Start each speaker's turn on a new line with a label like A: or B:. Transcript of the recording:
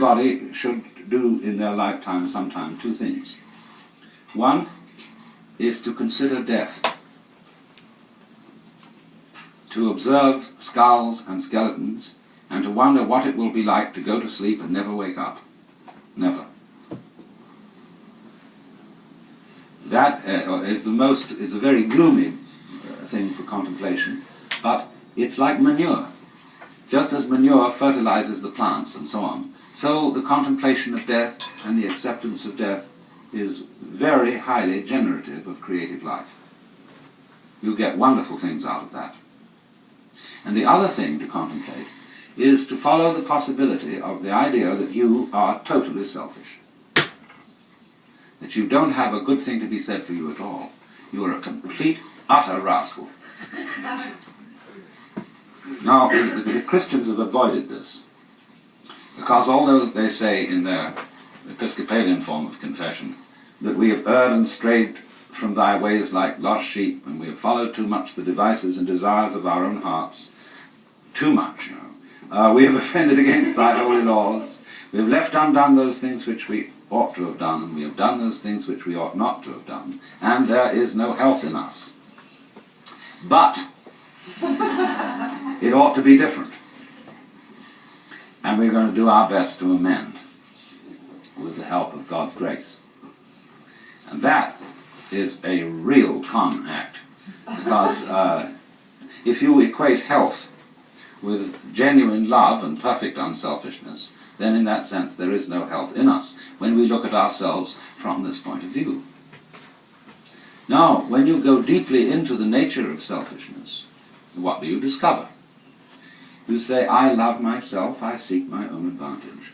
A: everybody should do in their lifetime sometime two things. One is to consider death, to observe skulls and skeletons, and to wonder what it will be like to go to sleep and never wake up. Never. That is a very gloomy thing for contemplation, but it's like manure. Just as manure fertilizes the plants and so on, so the contemplation of death and the acceptance of death is very highly generative of creative life. You get wonderful things out of that. And the other thing to contemplate is to follow the possibility of the idea that you are totally selfish. That you don't have a good thing to be said for you at all. You are a complete, utter rascal. Now, the Christians have avoided this, because although they say in their Episcopalian form of confession that we have erred and strayed from thy ways like lost sheep, and we have followed too much the devices and desires of our own hearts, too much, you know. We have offended against thy holy laws, we have left undone those things which we ought to have done, and we have done those things which we ought not to have done, and there is no health in us. But it ought to be different. And we're going to do our best to amend with the help of God's grace. And that is a real con act. Because if you equate health with genuine love and perfect unselfishness, then in that sense there is no health in us when we look at ourselves from this point of view. Now, when you go deeply into the nature of selfishness, what do you discover? You say, I love myself, I seek my own advantage.